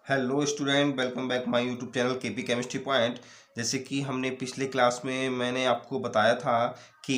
Hello student, welcome back my YouTube channel KP chemistry point. जैसे कि हमने पिछले क्लास में मैंने आपको बताया था कि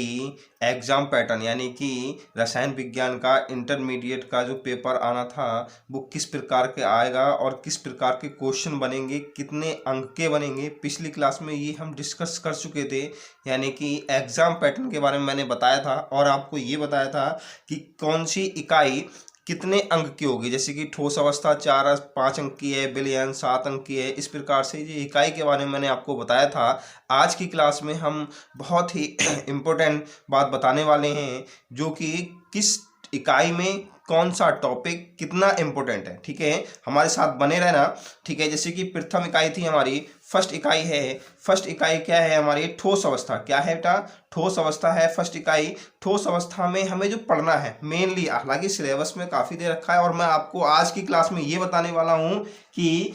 एग्ज़ाम पैटर्न यानी कि रसायन विज्ञान का इंटरमीडिएट का जो पेपर आना था वो किस प्रकार के आएगा और किस प्रकार के क्वेश्चन बनेंगे, कितने अंक के बनेंगे। पिछली क्लास में ये हम डिस्कस कर चुके थे, यानी कि एग्ज़ाम पैटर्न के बारे में मैंने बताया था और आपको ये बताया था कि कौन सी इकाई कितने अंक की होगी। जैसे कि ठोस अवस्था 4-5 अंक की है, विलयन 7 अंक की है। इस प्रकार से ये इकाई के बारे में मैंने आपको बताया था। आज की क्लास में हम बहुत ही इम्पोर्टेंट बात बताने वाले हैं, जो कि किस इकाई में कौन सा टॉपिक कितना इम्पोर्टेंट है। ठीक है, हमारे साथ बने रहना। ठीक है, जैसे कि प्रथम इकाई थी हमारी, फर्स्ट इकाई है। फर्स्ट इकाई क्या है हमारी? ठोस अवस्था। क्या है बेटा? ठोस अवस्था है फर्स्ट इकाई। ठोस अवस्था में हमें जो पढ़ना है मेनली, हालांकि सिलेबस में काफ़ी दे रखा है और मैं आपको आज की क्लास में ये बताने वाला हूँ कि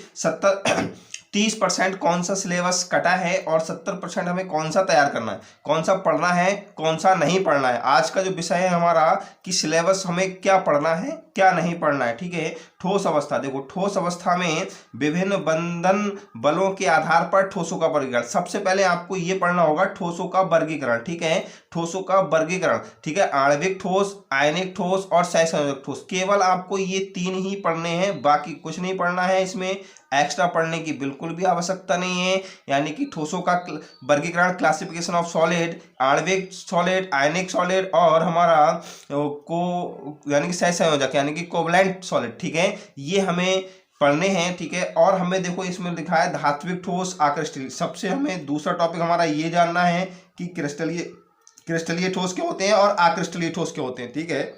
30% कौन सा सिलेबस कटा है और 70% हमें कौन सा तैयार करना है, कौन सा पढ़ना है, कौन सा नहीं पढ़ना है। आज का जो विषय है हमारा कि सिलेबस हमें क्या पढ़ना है क्या नहीं पढ़ना है। ठीक है, ठोस अवस्था देखो, ठोस अवस्था में विभिन्न बंधन बलों के आधार पर ठोसों का वर्गीकरण। सबसे पहले आपको ये पढ़ना होगा ठोसों का वर्गीकरण। ठीक है, ठोसों का वर्गीकरण। ठीक है, आणविक ठोस, आयनिक ठोस और सहसंयोजक ठोस। केवल आपको ये 3 ही पढ़ने हैं, बाकी कुछ नहीं पढ़ना है। इसमें एक्स्ट्रा पढ़ने की बिल्कुल भी आवश्यकता नहीं है। यानी कि ठोसों का वर्गीकरण, क्लासिफिकेशन ऑफ सॉलिड, आणविक सॉलिड, आयनिक सॉलिड और हमारा को यानी कि सहसंयोजक यानी कि कोवलेंट सॉलिड। ठीक है, ये हमें पढ़ने हैं। ठीक है, और हमें देखो इसमें लिखा है धात्विक ठोस, अक्रिस्टलीय। सबसे हमें दूसरा टॉपिक हमारा ये जानना है कि क्रिस्टलीय ठोस क्या होते हैं और अक्रिस्टलीय ठोस क्या होते हैं। ठीक है,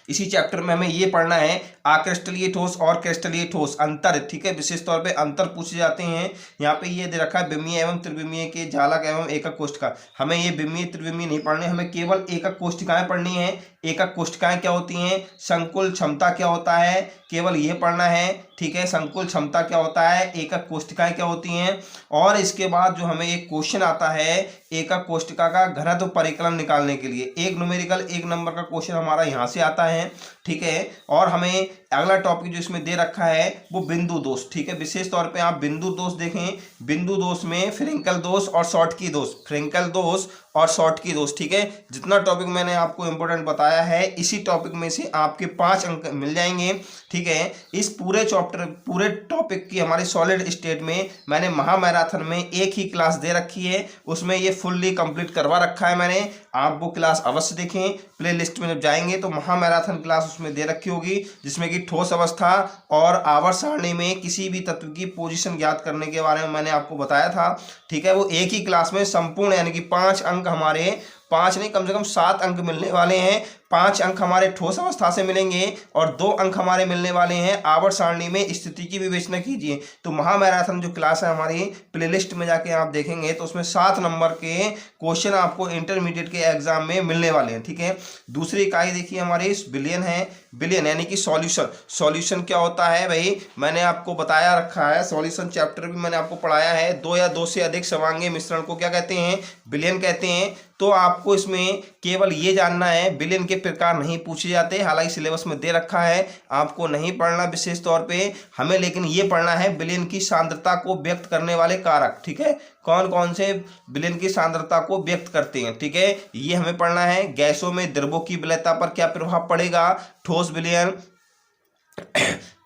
इसी चैप्टर में हमें ये पढ़ना है अक्रिस्टलीय ठोस और क्रिस्टलीय ठोस अंतर। ठीक है, विशेष तौर पे अंतर पूछे जाते हैं। यहाँ पे ये दे रखा है विमीय एवं त्रिविमीय के जालक एवं एकक कोष्ठिका। हमें ये विमीय त्रिविमीय नहीं पढ़ने, हमें केवल एकक कोष्ठिकाएं पढ़नी है। एकक कोष्ठिकाएं क्या होती हैं, संकुल क्षमता क्या होता है, केवल ये पढ़ना है। ठीक है, संकुल क्षमता क्या होता है, एकक कोष्ठिकाएं क्या होती हैं। और इसके बाद जो हमें एक क्वेश्चन आता है एकक कोष्ठिका का घनत्व परिकलन निकालने के लिए, एक न्यूमेरिकल 1 नंबर का क्वेश्चन हमारा यहाँ से आता है। ठीक है, और हमें अगला टॉपिक जो इसमें दे रखा है वो बिंदु दोष। ठीक है, विशेष तौर पे आप बिंदु दोष देखें। बिंदु दोष में फ्रेंकल दोष और शॉर्टकी दोष, फ्रेंकल दोष और शॉर्टकी दोष। ठीक है, जितना टॉपिक मैंने आपको इंपॉर्टेंट बताया है, इसी टॉपिक में से आपके 5 अंक मिल जाएंगे। ठीक है, इस पूरे टॉपिक की हमारे सॉलिड स्टेट में मैंने महामैराथन में एक ही क्लास दे रखी है, उसमें ये फुल्ली कंप्लीट करवा रखा है मैंने। आप वो क्लास अवश्य देखें, प्ले लिस्ट में जब जाएंगे तो महामैराथन क्लास उसमें दे रखी होगी, जिसमें कि ठोस अवस्था और आवर्त सारणी में किसी भी तत्व की पोजीशन ज्ञात करने के बारे में मैंने आपको बताया था। ठीक है, वो एक ही क्लास में संपूर्ण यानी कि 5 अंक हमारे, 5 नहीं कम से कम 7 अंक मिलने वाले हैं। 5 अंक हमारे ठोस अवस्था से मिलेंगे और 2 अंक हमारे मिलने वाले हैं आवर्त सारणी में स्थिति की विवेचना कीजिए। तो महामैराथन जो क्लास है हमारी, प्लेलिस्ट में जाके आप देखेंगे तो उसमें 7 नंबर के क्वेश्चन आपको इंटरमीडिएट के एग्जाम में मिलने वाले हैं। ठीक है, दूसरी इकाई देखिए हमारी बिलियन है। बिलियन यानी कि सॉल्यूशन। सॉल्यूशन क्या होता है भाई, मैंने आपको बताया रखा है, सॉल्यूशन चैप्टर भी मैंने आपको पढ़ाया है। 2 या 2 से अधिक समांगीय मिश्रण को क्या कहते हैं? बिलियन कहते हैं। तो आपको इसमें केवल ये जानना है, बिलियन के प्रकार नहीं पूछे जाते, हालांकि सिलेबस में दे रखा है, आपको नहीं पढ़ना विशेष तौर पे हमें, लेकिन ये पढ़ना है बिलियन की सांद्रता को व्यक्त करने वाले कारक। ठीक है, कौन कौन से बिलियन की सांद्रता को व्यक्त करते हैं। ठीक है, ये हमें पढ़ना है। गैसों में द्रवों की विलयता पर क्या प्रभाव पड़ेगा? ठोस विलयन,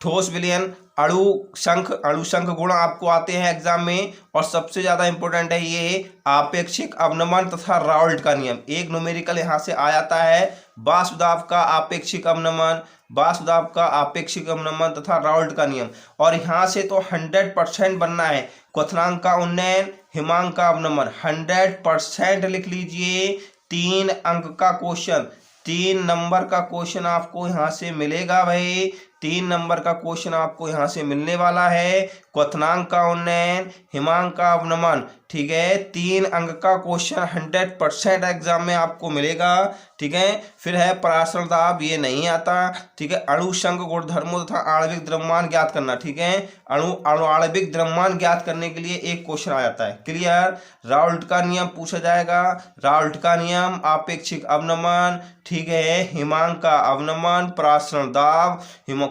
ठोस विलयन, अणु संख गुण आपको आते हैं एग्जाम में। और सबसे ज्यादा इंपॉर्टेंट है ये आपेक्षिक अवनमन तथा राउल्ट का नियम। एक न्यूमेरिकल यहां से आ जाता है, वासुदाब का आपेक्षिक अवनमन, वासुदाब का आपेक्षिक अवनमन तथा राउल्ट का नियम। और यहां से तो 100% बनना है। क्वथनांक का उन्नयन, हिमांक का अवनमन, 100% लिख लीजिए। 3 अंक का क्वेश्चन, 3 नंबर का क्वेश्चन आपको यहां से मिलेगा भाई। 3 नंबर का क्वेश्चन आपको यहां से मिलने वाला है। क्वथनांक का उन्नयन, हिमांक का अवनमन। ठीक है, 3 अंक का क्वेश्चन 100% एग्जाम में आपको मिलेगा। ठीक है, फिर है पराशर दाब, ये नहीं आता। ठीक है, अणु संघ गुणधर्मों तथा आणविक द्रव्यमान ज्ञात करना। ठीक है, आणविक द्रव्यमान ज्ञात करने के लिए एक क्वेश्चन आ जाता है। क्लियर? राउल्ट का नियम पूछा जाएगा। राउल्ट का नियम, आपेक्षिक अवनमन, ठीक है, हिमांक का अवनमन, पराशर दाब,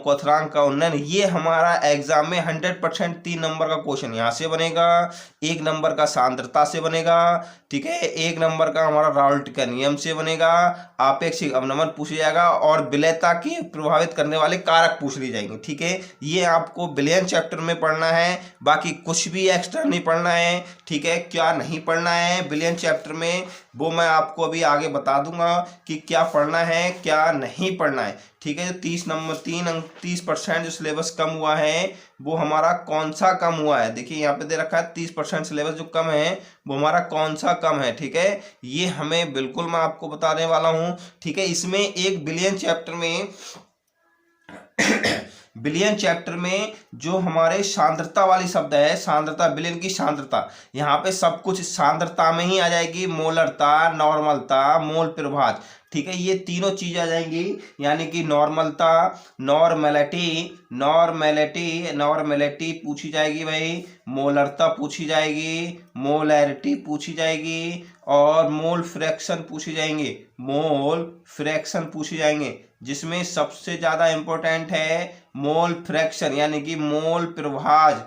क्वथनांक का उन्नयन, ये हमारा एग्जाम में 100% 3 नंबर का क्वेश्चन यहाँ से बनेगा, 1 नंबर का सांद्रता से बनेगा, ठीक है, 1 नंबर का हमारा राउल्ट का नियम से बनेगा, आपेक्षिक अवनमन पूछ जाएगा और विलयता की प्रभावित करने वाले कारक पूछ ली जाएंगे, ठीक है। ये आपको विलयन चैप्टर में पढ़ना है, बाकी कुछ भी एक्स्ट्रा नहीं पढ़ना है, ठीक है। क्या नहीं पढ़ना है विलयन चैप्टर में वो मैं आपको अभी आगे बता दूंगा कि क्या पढ़ना है क्या नहीं पढ़ना है, ठीक है। जो 30% जो सिलेबस कम हुआ है वो हमारा कौन सा कम हुआ है, देखिए यहाँ पे दे रखा है 30% सिलेबस जो कम है वो हमारा कौन सा कम है, ठीक है। ये हमें बिल्कुल मैं आपको बताने वाला हूँ, ठीक है। इसमें एक विलयन चैप्टर में विलयन चैप्टर में जो हमारे सांद्रता वाली शब्द है, सांद्रता, विलयन की सांद्रता, यहाँ पे सब कुछ सांद्रता में ही आ जाएगी, मोलरता, नॉर्मलता, मोल प्रभाज, ठीक है। ये तीनों चीज आ जाएंगी, यानी कि नॉर्मलता, नॉर्मेलिटी पूछी जाएगी भाई, मोलरता पूछी जाएगी, मोलैरिटी पूछी जाएगी और मोल फ्रैक्शन पूछी जाएंगे, मोल फ्रैक्शन पूछी जाएंगे, जिसमें सबसे ज्यादा इंपॉर्टेंट है मोल फ्रैक्शन, यानी कि मोल प्रभाज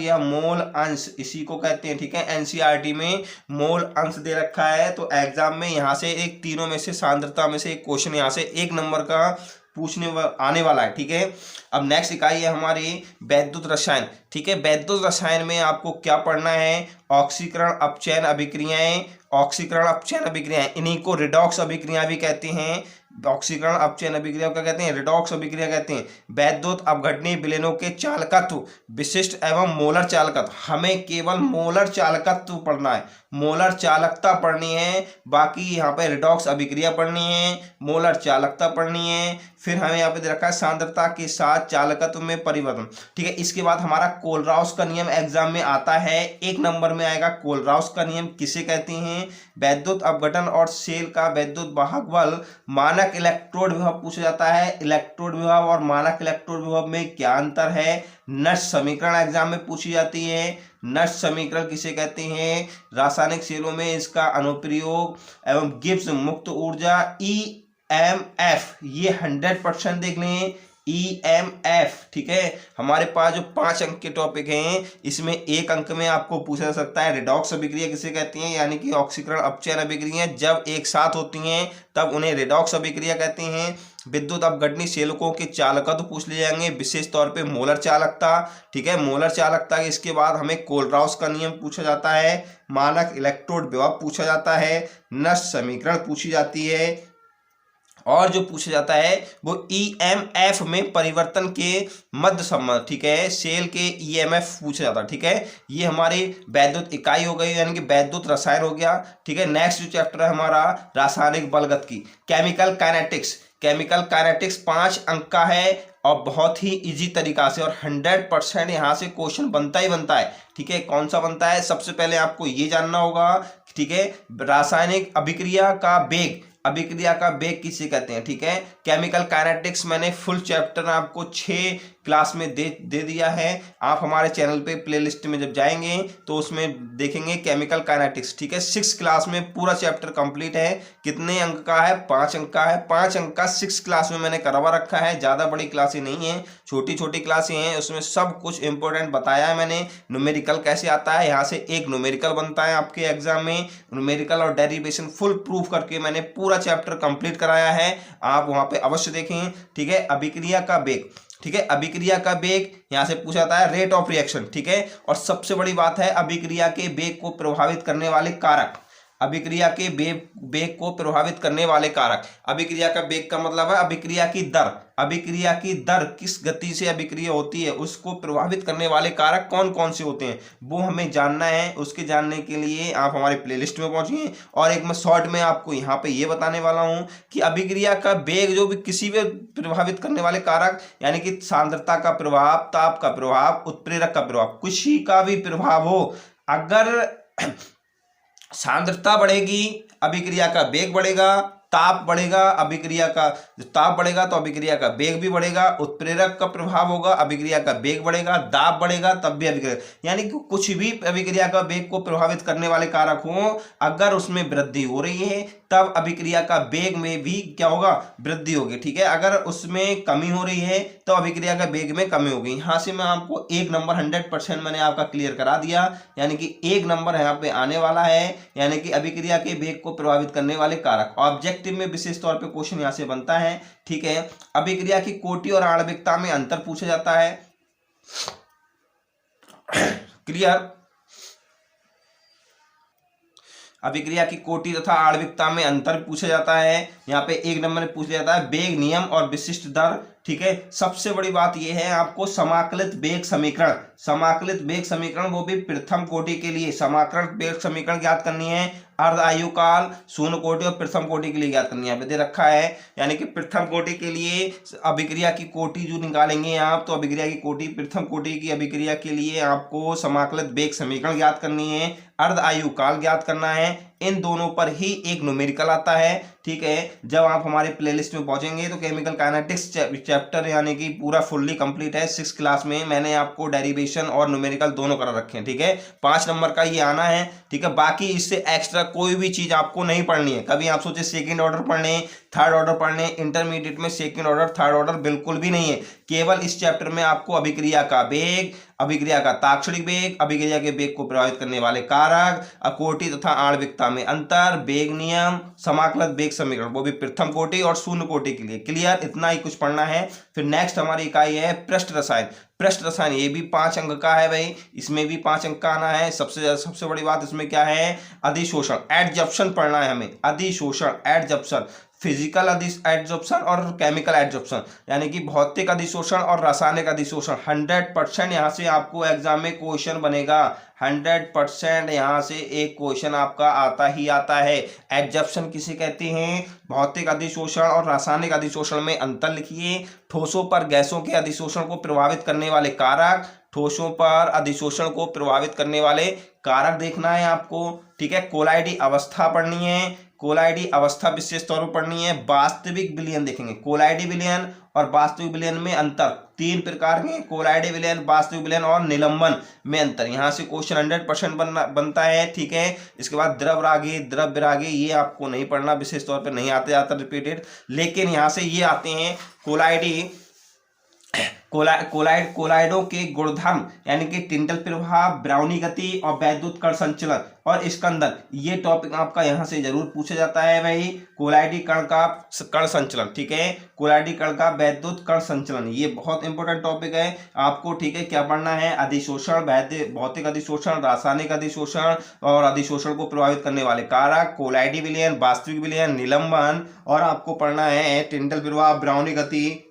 या मोल अंश, इसी को कहते हैं, ठीक है। एनसीईआरटी में मोल अंश दे रखा है, तो एग्जाम में यहाँ से एक तीनों में से सांद्रता में से एक क्वेश्चन यहाँ से 1 नंबर का आने वाला है, ठीक है। अब नेक्स्ट इकाई है हमारी वैद्युत रसायन, ठीक है। वैद्युत रसायन में आपको क्या पढ़ना है, ऑक्सीकरण अपचयन अभिक्रियाएं, इन्हीं को रिडॉक्स अभिक्रिया भी कहते हैं। ऑक्सीकरण अपचयन अभिक्रिया क्या कहते हैं, रिडॉक्स अभिक्रिया कहते हैं। वैद्युत अपघटनीय विलयनों के चालकत्व, विशिष्ट एवं मोलर चालकत्व, हमें केवल मोलर चालकत्व पढ़ना है, मोलर चालकता पढ़नी है, बाकी यहाँ पे रिडॉक्स अभिक्रिया पढ़नी है, मोलर चालकता पढ़नी है। फिर हमें यहाँ पे दे रखा है सांद्रता के साथ चालकत्व में परिवर्तन, ठीक है। इसके बाद हमारा कोलराउस का नियम एग्जाम में आता है, 1 नंबर में आएगा। कोलराउस का नियम किसे कहते हैं, वैद्युत अपघटन और सेल का वैद्युत वाहक बल, मानक इलेक्ट्रोड विभव पूछा जाता है। इलेक्ट्रोड विभव और मानक इलेक्ट्रोड विभव में क्या अंतर है, नष्ट समीकरण एग्जाम में पूछी जाती है। नष्ट समीकरण किसे कहते हैं, रासायनिक सेलों में इसका अनुप्रयोग एवं गिब्स मुक्त ऊर्जा EMF, ये 100% देख लें, EMF, ठीक है। हमारे पास जो 5 अंक के टॉपिक हैं, इसमें 1 अंक में आपको पूछा जा सकता है रिडॉक्स अभिक्रिया किसे कहती हैं, यानी कि ऑक्सीकरण अपचयन अभिक्रिया जब एक साथ होती हैं तब उन्हें रिडॉक्स अभिक्रिया कहते हैं। विद्युत अपघटनीय सेलकों के चालकत्व पूछ लिए जाएंगे, विशेष तौर पे मोलर चालकता, ठीक है, मोलर चालकता। इसके बाद हमें कोलराउस का नियम पूछा जाता है, मानक इलेक्ट्रोड विभव पूछा जाता है, नष्ट समीकरण पूछी जाती है, और जो पूछा जाता है वो EMF में परिवर्तन के मध्य संबंध, ठीक है, सेल के EMF पूछा जाता है, ठीक है। ये हमारी वैद्युत इकाई हो गई, यानी कि वैद्युत रसायन हो गया, ठीक है। नेक्स्ट जो चैप्टर है हमारा रासायनिक बलगतिकी, केमिकल काइनेटिक्स 5 अंक का है और बहुत ही इजी तरीका से, और 100% यहाँ से क्वेश्चन बनता ही बनता है, ठीक है। कौन सा बनता है, सबसे पहले आपको ये जानना होगा, ठीक है, रासायनिक अभिक्रिया का वेग किसे कहते हैं, ठीक है। केमिकल काइनेटिक्स मैंने फुल चैप्टर आपको 6 क्लास में दे दिया है। आप हमारे चैनल पे प्लेलिस्ट में जब जाएंगे तो उसमें देखेंगे केमिकल काइनेटिक्स, ठीक है। 6 क्लास में पूरा चैप्टर कंप्लीट है। कितने अंक का है, 5 अंक का है। 5 अंक का 6 क्लास में मैंने करवा रखा है, ज़्यादा बड़ी क्लासें नहीं है, छोटी छोटी क्लासें हैं, उसमें सब कुछ इंपॉर्टेंट बताया है मैंने। न्यूमेरिकल कैसे आता है, यहाँ से एक न्यूमेरिकल बनता है आपके एग्जाम में, न्यूमेरिकल और डेरिवेशन फुल प्रूफ करके मैंने पूरा चैप्टर कंप्लीट कराया है, आप वहाँ पे अवश्य देखें, ठीक है। अभिक्रिया का वेग, ठीक है, अभिक्रिया का वेग यहाँ से पूछा जाता है, रेट ऑफ रिएक्शन, ठीक है। और सबसे बड़ी बात है अभिक्रिया के वेग को प्रभावित करने वाले कारक, अभिक्रिया के वेग को प्रभावित करने वाले कारक। अभिक्रिया का वेग का मतलब है अभिक्रिया की दर, किस गति से अभिक्रिया होती है उसको प्रभावित करने वाले कारक कौन कौन से होते हैं वो हमें जानना है। उसके जानने के लिए आप हमारे प्लेलिस्ट में पहुंचिए, और एक मैं शॉर्ट में आपको यहाँ पे ये बताने वाला हूँ कि अभिक्रिया का वेग जो भी किसी भी प्रभावित करने वाले कारक, यानी कि सांद्रता का प्रभाव, ताप का प्रभाव, उत्प्रेरक का प्रभाव, किसी का भी प्रभाव हो, अगर सांद्रता बढ़ेगी अभिक्रिया का वेग बढ़ेगा, ताप बढ़ेगा, अभिक्रिया का ताप बढ़ेगा तो अभिक्रिया का वेग भी बढ़ेगा, उत्प्रेरक का प्रभाव होगा, अभिक्रिया का वेग बढ़ेगा, दाब बढ़ेगा तब भी अभिक्रिया, यानी कि कुछ भी अभिक्रिया का वेग को प्रभावित करने वाले कारक हों, अगर उसमें वृद्धि हो रही है तब अभिक्रिया का वेग में भी क्या होगा, वृद्धि होगी। ठीक है, अगर उसमें कमी हो रही है तो अभिक्रिया का वेग में कमी होगी। यहां से मैं आपको एक नंबर 100% मैंने आपका क्लियर करा दिया, यानी कि एक नंबर यहाँ पे आने वाला है, यानी कि अभिक्रिया के वेग को प्रभावित करने वाले कारक। ऑब्जेक्टिव में विशेष तौर पे क्वेश्चन यहाँ से बनता है। ठीक है, अभिक्रिया की कोटि और आणविकता में अंतर पूछा जाता है। क्लियर, अभिक्रिया की कोटि तथा आणविकता में अंतर पूछा जाता है। यहाँ पे एक नंबर में पूछा जाता है वेग नियम और विशिष्ट दर। ठीक है, सबसे बड़ी बात यह है आपको समाकलित वेग समीकरण, समाकलित वेग समीकरण वो भी प्रथम कोटि के लिए समाकलित वेग समीकरण ज्ञात करनी है। अर्ध आयुकाल, शून्य कोटि और प्रथम कोटि के लिए ज्ञात करनी है, यहाँ पे दे रखा है। यानी कि प्रथम कोटि के लिए अभिक्रिया की कोटि जो निकालेंगे आप, तो अभिक्रिया की कोटि प्रथम कोटि की अभिक्रिया के लिए आपको समाकलित वेग समीकरण ज्ञात करनी है, अर्ध आयुकाल ज्ञात करना है। इन दोनों पर ही एक न्यूमेरिकल आता है। ठीक है, जब आप हमारे प्लेलिस्ट में पहुंचेंगे तो केमिकल काइनेटिक्स चैप्टर यानी कि पूरा फुल्ली कंप्लीट है। 6th क्लास में मैंने आपको डेरिवेशन और न्यूमेरिकल दोनों कर रखे हैं। ठीक है, 5 नंबर का ये आना है। ठीक है, बाकी इससे एक्स्ट्रा कोई भी चीज आपको नहीं पढ़नी है। कभी आप सोचे सेकंड ऑर्डर पढ़ने, थर्ड ऑर्डर पढ़ने, इंटरमीडिएट में सेकंड ऑर्डर थर्ड ऑर्डर बिल्कुल भी नहीं है। केवल इस चैप्टर में आपको अभिक्रिया का वेग, अभिक्रिया का ताक्षणिक वेग, अभिक्रिया के वेग को प्रभावित करने वाले कारक, कोटि तथा आणविकता में अंतर, वेग नियम, समाकलित वेग समीकरण वो भी प्रथम कोटि और शून्य कोटि के लिए। क्लियर, इतना ही कुछ पढ़ना है। फिर नेक्स्ट हमारी इकाई है पृष्ठ रसायन। पृष्ठ रसायन ये भी 5 अंक का है भाई, इसमें भी 5 अंक का आना है। सबसे बड़ी बात इसमें क्या है, अधिशोषण, एडजॉर्प्शन पढ़ना है हमें। अधिशोषण, एडजॉर्प्शन, फिजिकल एडजॉर्प्शन और केमिकल एडजॉर्प्शन, यानी कि भौतिक अधिशोषण और रासायनिक अधिशोषण। 100% यहाँ से आपको एग्जाम में क्वेश्चन बनेगा। 100% यहाँ से एक क्वेश्चन आपका आता ही आता है। एडजॉर्प्शन किसे कहते हैं, भौतिक अधिशोषण और रासायनिक अधिशोषण में अंतर लिखिए। ठोसों पर गैसों के अधिशोषण को प्रभावित करने वाले कारक, ठोसों पर अधिशोषण को प्रभावित करने वाले कारक देखना है आपको। ठीक है, कोलाइडी अवस्था पढ़नी है, कोलाइडी अवस्था विशेष तौर पर पढ़नी है। वास्तविक विलयन देखेंगे, कोलाइडी विलयन और वास्तविक विलयन में अंतर 3 प्रकार के, कोलाइडी विलयन, वास्तविक विलयन और निलंबन में अंतर। यहाँ से क्वेश्चन 100% बनता है। ठीक है, इसके बाद द्रव रागी, द्रव विरागी ये आपको नहीं पढ़ना, विशेष तौर पर नहीं आते जाता रिपीटेड, लेकिन यहाँ से ये आते हैं कोलाइडी, कोलाइडों के गुणधर्म यानी कि टिंडल प्रभाव, ब्राउनी गति और वैद्युत कण संचलन और स्कंदन, ये टॉपिक आपका यहाँ से जरूर पूछा जाता है भाई। कोलाइडी कण का कण संचलन, ठीक है, कोलाइडी कण का वैद्युत कण संचलन, ये बहुत इंपॉर्टेंट टॉपिक है आपको। ठीक है, क्या पढ़ना है, अधिशोषण, भौतिक अधिशोषण, रासायनिक अधिशोषण और अधिशोषण को प्रभावित करने वाले कारक, कोलाइडी विलयन, वास्तविक विलयन, निलंबन, और आपको पढ़ना है टिंडल प्रभाव, ब्राउनी गति,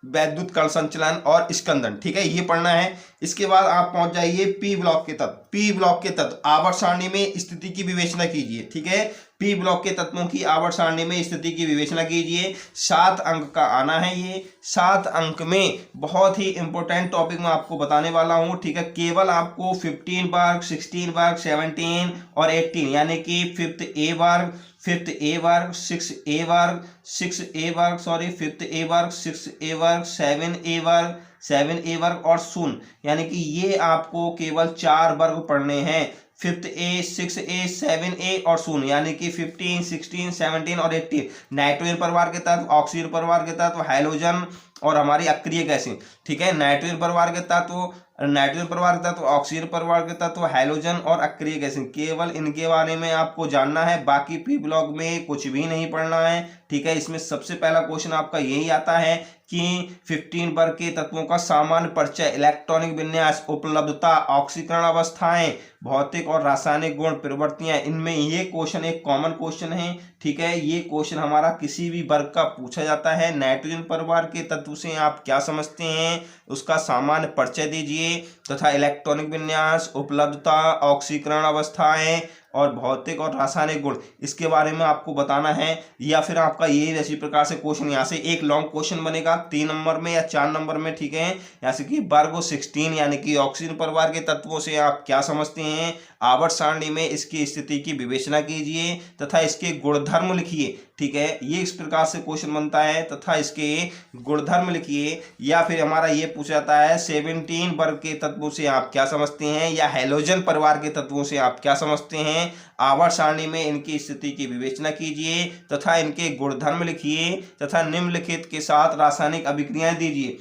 वैद्युत कण संचलन और स्कंदन। ठीक है, ये पढ़ना है। इसके बाद आप पहुंच जाइए पी ब्लॉक के तत्व। पी ब्लॉक के तत्व आवर्त सारणी में स्थिति की विवेचना कीजिए। ठीक है, पी ब्लॉक के तत्वों की आवर्त सारणी में स्थिति की विवेचना कीजिए। 7 अंक का आना है ये। 7 अंक में बहुत ही इंपॉर्टेंट टॉपिक मैं आपको बताने वाला हूं। ठीक है, केवल आपको 15 वर्ग, 16 वर्ग, 17 और 18 यानी कि 5th A वर्ग, 5th A वर्ग, 6th A वर्ग, 6th A वर्ग, सॉरी 5th A वर्ग, 6th A वर्ग, 7A वर्ग, 7A वर्ग और शून्य, यानी कि ये आपको केवल 4 वर्ग पढ़ने हैं। 5th A, 6A, 7A और शून्य, यानी कि 15, 16, 17 और 18। नाइट्रोजन परिवार के तत्व, ऑक्सीजन परिवार के तत्व, हाइड्रोजन और हमारी अक्रिय गैसें। ठीक है, नाइट्रोजन परिवार के तत्व, नाइट्रोजन परिवार के तत्व, ऑक्सीजन परिवार के तत्व, हाइड्रोजन और अक्रिय गैसें, केवल इनके बारे में आपको जानना है। बाकी पी ब्लॉक में कुछ भी नहीं पढ़ना है। ठीक है, इसमें सबसे पहला क्वेश्चन आपका यही आता है कि 15 वर्ग के तत्वों का सामान्य परिचय, इलेक्ट्रॉनिक विन्यास, उपलब्धता, ऑक्सीकरण अवस्थाएं, भौतिक और रासायनिक गुण, प्रवृत्तियां, इनमें ये क्वेश्चन एक कॉमन क्वेश्चन है। ठीक है, ये क्वेश्चन हमारा किसी भी वर्ग का पूछा जाता है। नाइट्रोजन परिवार के तत्व से आप क्या समझते हैं, उसका सामान्य परिचय दीजिए तथा इलेक्ट्रॉनिक विन्यास, उपलब्धता, ऑक्सीकरण अवस्थाएं और भौतिक और रासायनिक गुण, इसके बारे में आपको बताना है। या फिर आपका ये इसी प्रकार से क्वेश्चन यहाँ से एक लॉन्ग क्वेश्चन बनेगा 3 नंबर में या 4 नंबर में। ठीक है, जैसे कि वर्ग 16 यानी कि ऑक्सीजन परिवार के तत्वों से आप क्या समझते हैं, आवर्त सारणी में इसकी स्थिति की विवेचना कीजिए तथा इसके गुणधर्म लिखिए। ठीक है, ये इस प्रकार से क्वेश्चन बनता है तथा इसके गुणधर्म लिखिए। या फिर हमारा ये पूछा जाता है 17 वर्ग के तत्वों से आप क्या समझते हैं, या हैलोजन परिवार के तत्वों से आप क्या समझते हैं। आवर्त सारणी में इनकी स्थिति की विवेचना कीजिए तथा इनके गुणधर्म लिखिए तथा निम्नलिखित के साथ रासायनिक अभिक्रियाएं दीजिए।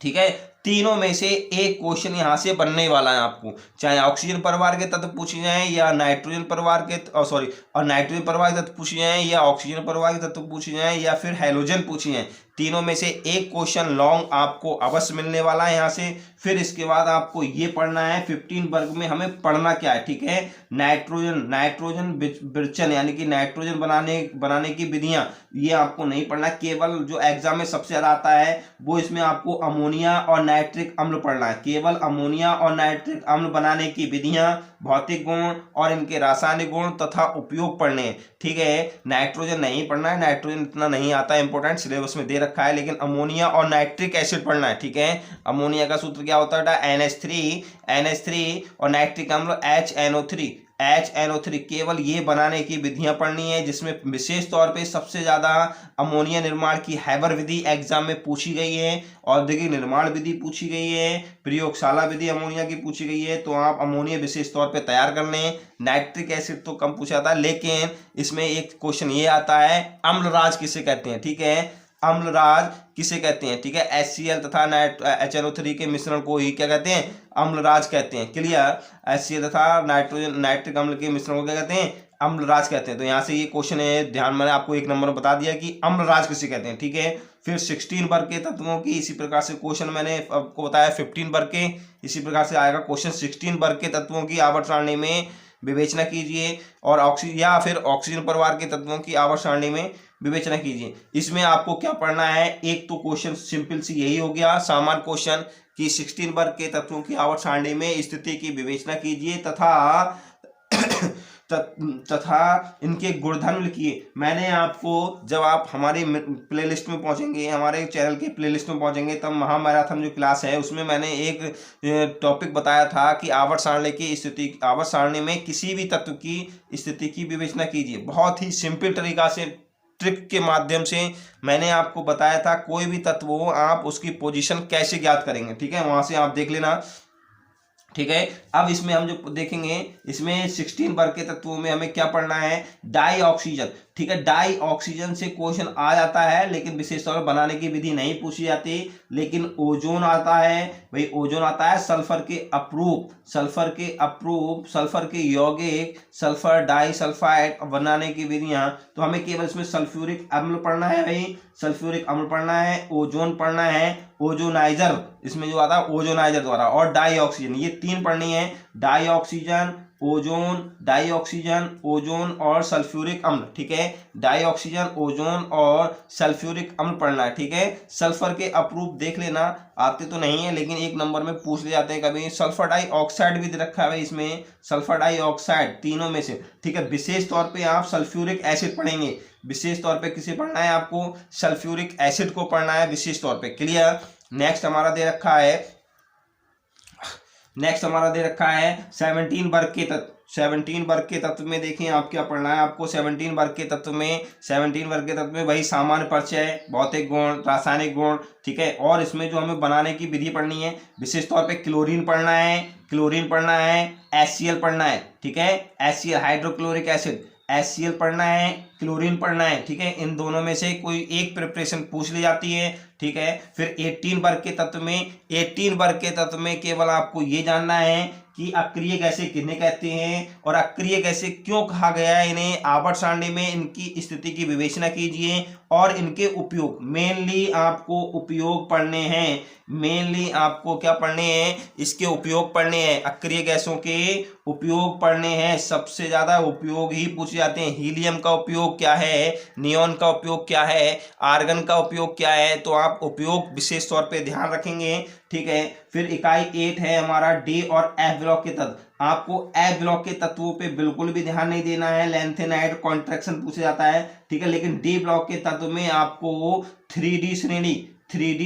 ठीक है, तीनों में से एक क्वेश्चन यहाँ से बनने वाला है आपको, चाहे ऑक्सीजन परिवार के तत्व पूछे जाएं या नाइट्रोजन परिवार के और नाइट्रोजन परिवार के तत्व पूछे जाएं या ऑक्सीजन परिवार के तत्व पूछे जाएं या फिर हैलोजन पूछे जाएं, तीनों में से एक क्वेश्चन लॉन्ग आपको अवश्य मिलने वाला है यहाँ से। फिर इसके बाद आपको ये पढ़ना है 15 वर्ग में हमें पढ़ना क्या है। ठीक है, नाइट्रोजन विरचन यानी कि नाइट्रोजन बनाने की विधियां, ये आपको नहीं पढ़ना। केवल जो एग्जाम में सबसे ज्यादा आता है वो इसमें आपको अमोनिया और नाइट्रिक अम्ल पढ़ना है। केवल अमोनिया और नाइट्रिक अम्ल बनाने की विधियां, भौतिक गुण और इनके रासायनिक गुण तथा उपयोग पढ़ने हैं। ठीक है, नाइट्रोजन नहीं पढ़ना है, नाइट्रोजन इतना नहीं आता है, इंपॉर्टेंट सिलेबस में दे रखा है, लेकिन अमोनिया और नाइट्रिक एसिड पढ़ना है। ठीक है, अमोनिया का सूत्र क्या होता है, NH3 और नाइट्रिक अम्ल HNO3 केवल ये बनाने की विधियां पढ़नी है, जिसमें विशेष तौर पे सबसे ज्यादा अमोनिया निर्माण की हैबर विधि एग्जाम में पूछी गई है, औद्योगिक निर्माण विधि पूछी गई है, प्रयोगशाला विधि अमोनिया की पूछी गई है, तो आप अमोनिया विशेष तौर पे तैयार कर लें। नाइट्रिक एसिड तो कम पूछा था, लेकिन इसमें एक क्वेश्चन ये आता है अम्लराज किसे कहते हैं। ठीक है, अम्लराज किसे कहते हैं। ठीक है, HCl तथा HNO3 के मिश्रण को ही क्या कहते हैं, अम्लराज कहते हैं। क्लियर, HCl तथा नाइट्रिक अम्ल के मिश्रण को क्या कहते हैं, अम्लराज कहते हैं। तो यहाँ से ये क्वेश्चन है, ध्यान मैंने आपको एक नंबर बता दिया कि अम्लराज किसे कहते हैं। ठीक है, फिर 16 वर्ग के तत्वों की इसी प्रकार से क्वेश्चन मैंने आपको बताया, 15 वर्ग के इसी प्रकार से आएगा क्वेश्चन। 16 वर्ग के तत्वों की आवर्त सारणी में विवेचना कीजिए और ऑक्सीजन परिवार के तत्वों की आवर्त सारणी में विवेचना कीजिए। इसमें आपको क्या पढ़ना है, एक तो क्वेश्चन सिंपल सी यही हो गया सामान्य क्वेश्चन कि 16 वर्ग के तत्वों की आवर्त सारणी में स्थिति की विवेचना कीजिए तथा इनके गुणधर्म लिखिए। मैंने आपको, जब आप हमारी प्लेलिस्ट में पहुंचेंगे, हमारे चैनल के प्लेलिस्ट में पहुंचेंगे, तब महामैराथन जो क्लास है उसमें मैंने एक टॉपिक बताया था कि आवर्त सारणी में किसी भी तत्व की स्थिति की विवेचना कीजिए। बहुत ही सिंपल तरीका से, ट्रिक के माध्यम से मैंने आपको बताया था, कोई भी तत्व हो आप उसकी पोजीशन कैसे ज्ञात करेंगे। ठीक है, वहां से आप देख लेना। ठीक है, अब इसमें हम जो देखेंगे, इसमें 16 वर्ग के तत्वों में हमें क्या पढ़ना है, डाई ऑक्सीजन। ठीक है, डाई ऑक्सीजन से क्वेश्चन आ जाता है, लेकिन विशेष तौर पर बनाने की विधि नहीं पूछी जाती। लेकिन ओजोन आता है भाई, ओजोन आता है सल्फर के अप्रूप, सल्फर के यौगिक, सल्फर डाई सल्फाइड बनाने की विधियां। तो हमें केवल इसमें सल्फ्यूरिक अम्ल पढ़ना है भाई, सल्फ्यूरिक अम्ल पढ़ना है, ओजोन पढ़ना है, ओजोनाइजर इसमें जो आता है ओजोनाइजर द्वारा, और डाई ऑक्सीजन, ये तीन पढ़नी है। डाई ऑक्सीजन, ओजोन और सल्फ्यूरिक अम्ल। ठीक है, डाई ऑक्सीजन, ओजोन और सल्फ्यूरिक अम्ल पढ़ना है। ठीक है, सल्फर के अप्रूप देख लेना, आते तो नहीं है लेकिन एक नंबर में पूछ ले जाते हैं कभी। सल्फर डाइऑक्साइड भी दे रखा है इसमें, सल्फर डाइऑक्साइड तीनों में से। ठीक है, विशेष तौर पे आप सल्फ्यूरिक एसिड पढ़ेंगे, विशेष तौर पे किसे पढ़ना है आपको, सल्फ्यूरिक एसिड को पढ़ना है विशेष तौर पे। क्लियर, नेक्स्ट हमारा दे रखा है 17 वर्ग के तत्व। 17 वर्ग के तत्व में देखें आप क्या पढ़ना है आपको। 17 वर्ग के तत्व में वही सामान्य परिचय, भौतिक गुण, रासायनिक गुण। ठीक है, और इसमें जो हमें बनाने की विधि पढ़नी है, विशेष तौर पे क्लोरीन पढ़ना है, HCl पढ़ना है। ठीक है, HCl हाइड्रोक्लोरिक एसिड, HCl पढ़ना है, क्लोरीन पढ़ना है। ठीक है, इन दोनों में से कोई एक प्रिपरेशन पूछ ली जाती है। ठीक है, फिर 18 वर्ग के तत्व में केवल आपको ये जानना है कि अक्रिय गैसें किन्हें कहते हैं और अक्रिय गैसें क्यों कहा गया है इन्हें। आवर्त सारणी में इनकी स्थिति की विवेचना कीजिए और इनके उपयोग, मेनली आपको उपयोग पढ़ने हैं, क्या पढ़ने हैं, इसके उपयोग पढ़ने हैं, अक्रिय गैसों के उपयोग पढ़ने हैं। सबसे ज्यादा उपयोग ही पूछे जाते हैं। हीलियम का उपयोग क्या है, नियॉन का उपयोग क्या है, आर्गन का उपयोग क्या है, तो आप उपयोग विशेष तौर पे ध्यान रखेंगे। ठीक है, फिर इकाई 8 है हमारा डी और एफ ब्लॉक के तत्व। आपको एफ ब्लॉक के तत्वों पे बिल्कुल भी ध्यान नहीं देना है, लेंथेनाइड कॉन्ट्रैक्शन पूछा जाता है। ठीक है, लेकिन डी ब्लॉक के तत्व में आपको 3D श्रेणी, ठीक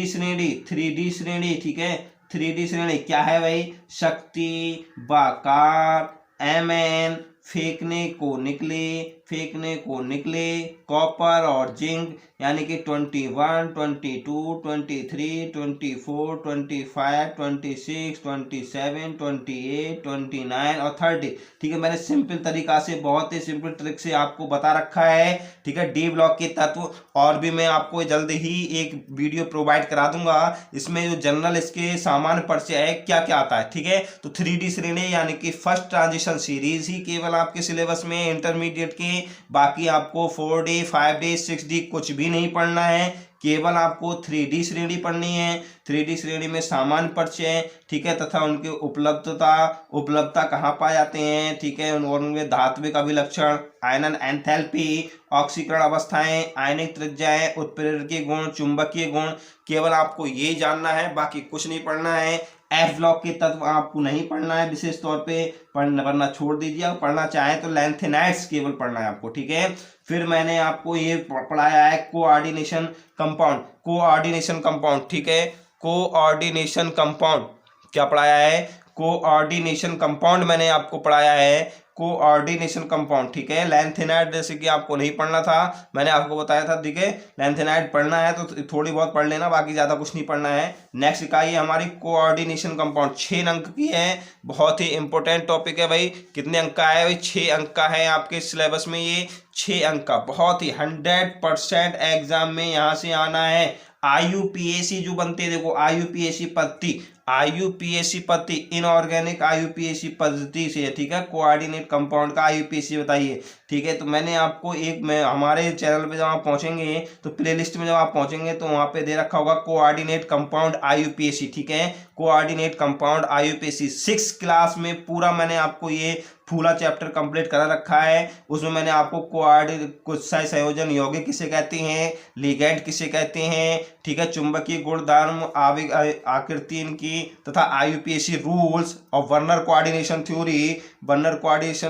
है, 3D श्रेणी क्या है भाई, शक्ति, बाकार, Mn फेंकने को निकले, फेंकने को निकले, कॉपर और जिंक यानी कि 21, 22, 23, 24, 25, 26, 27, 28, 29 और 30। ठीक है, मैंने सिंपल तरीका से, बहुत ही सिंपल ट्रिक से आपको बता रखा है। ठीक है, डी ब्लॉक के तत्व और भी मैं आपको जल्द ही एक वीडियो प्रोवाइड करा दूंगा। इसमें जो जनरल इसके सामान्य परिचय है, क्या क्या आता है। ठीक है, तो 3D श्रेणी यानी कि फर्स्ट ट्रांजिशन सीरीज ही केवल आपके सिलेबस में इंटरमीडिएट के, बाकी आपको 4D 5D 6D कुछ भी नहीं पढ़ना है, केवल आपको 3D श्रेणी पढ़नी है। 3D श्रेणी में सामान्य परिचय, ठीक है, तथा उनकी उपलब्धता कहाँ पाए जाते हैं। ठीक है, और उनमें धात्विक अभिलक्षण, आयनन एंथैल्पी, ऑक्सीकरण अवस्थाएं, आयनिक त्रिज्याएं, उत्प्रेरकीय गुण, चुंबकीय गुण, केवल आपको ये जानना है, बाकी कुछ नहीं पढ़ना है। एफ ब्लॉक के तत्व आपको नहीं पढ़ना है, विशेष तौर पे पढ़ना छोड़ दीजिए, और पढ़ना चाहें तो लैंथेनाइड्स केवल पढ़ना है आपको। ठीक है, फिर मैंने आपको ये पढ़ाया है कोऑर्डिनेशन कंपाउंड, कोऑर्डिनेशन कंपाउंड। ठीक है, कोऑर्डिनेशन कंपाउंड क्या पढ़ाया है, कोऑर्डिनेशन कंपाउंड मैंने आपको पढ़ाया है, कोऑर्डिनेशन कंपाउंड। ठीक है, लैंथेनाइड जैसे कि आपको नहीं पढ़ना था, मैंने आपको बताया था। ठीक है, लैंथेनाइड पढ़ना है तो थोड़ी बहुत पढ़ लेना, बाकी ज्यादा कुछ नहीं पढ़ना है। नेक्स्ट इकाई हमारी कोऑर्डिनेशन कंपाउंड, 6 अंक की है, बहुत ही इंपॉर्टेंट टॉपिक है भाई। कितने अंक का है भाई, 6 अंक का है आपके सिलेबस में, ये 6 अंक का, बहुत ही 100% एग्जाम में यहाँ से आना है। IUPAC जो बनते हैं, देखो IUPAC पद्धति, IUPAC पद्धति इनऑर्गेनिक IUPAC पद्धति से है। ठीक है, कोऑर्डिनेट कंपाउंड का IUPAC बताइए। ठीक है, तो मैंने आपको हमारे चैनल पे जब आप पहुंचेंगे तो प्लेलिस्ट में जब आप पहुंचेंगे तो वहां पे दे रखा होगा कोऑर्डिनेट कंपाउंड IUPAC। ठीक है, कोऑर्डिनेट कंपाउंड IUPAC 6 क्लास में पूरा मैंने आपको ये फूला चैप्टर कंप्लीट करा रखा है। उसमें मैंने आपको कुछ संयोजन यौगिक किसे कहते हैं, लिगैंड किसे कहते हैं, ठीक है, चुंबकीय गुणधर्म, आवेग आकृति इनकी, तथा IUPAC रूल्स और वर्नर कोऑर्डिनेशन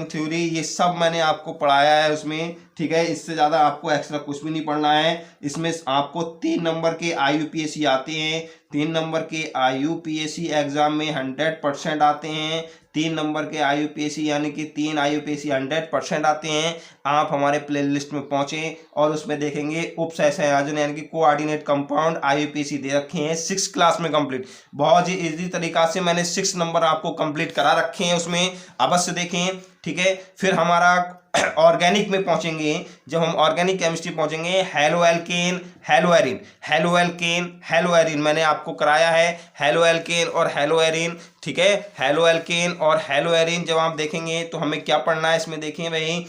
थ्योरी, ये सब मैंने आपको पढ़ाया है उसमें। ठीक है, इससे ज़्यादा आपको एक्स्ट्रा कुछ भी नहीं पढ़ना है। इसमें आपको 3 नंबर के IUPAC आते हैं, 3 नंबर के IUPAC एग्जाम में 100% आते हैं। 3 नंबर के IUPAC यानी कि 3 IUPAC 100% आते हैं। आप हमारे प्लेलिस्ट में पहुंचे और उसमें देखेंगे उप संयोजन यानी कि कोऑर्डिनेट कंपाउंड IUPAC दे रखे हैं 6 क्लास में कंप्लीट। बहुत ही इजी तरीका से मैंने 6 नंबर आपको कंप्लीट करा रखे हैं, उसमें अवश्य देखें। ठीक है, फिर हमारा ऑर्गेनिक में पहुंचेंगे, जब हम ऑर्गेनिक केमिस्ट्री पहुंचेंगे, हेलोएल्केन, हेलोएरिन मैंने आपको कराया है, हेलोएल्केन और हेलोएरिन। ठीक है, हेलोएल्केन और हेलोएरिन जब आप देखेंगे तो हमें क्या पढ़ना है इसमें, देखें भाई।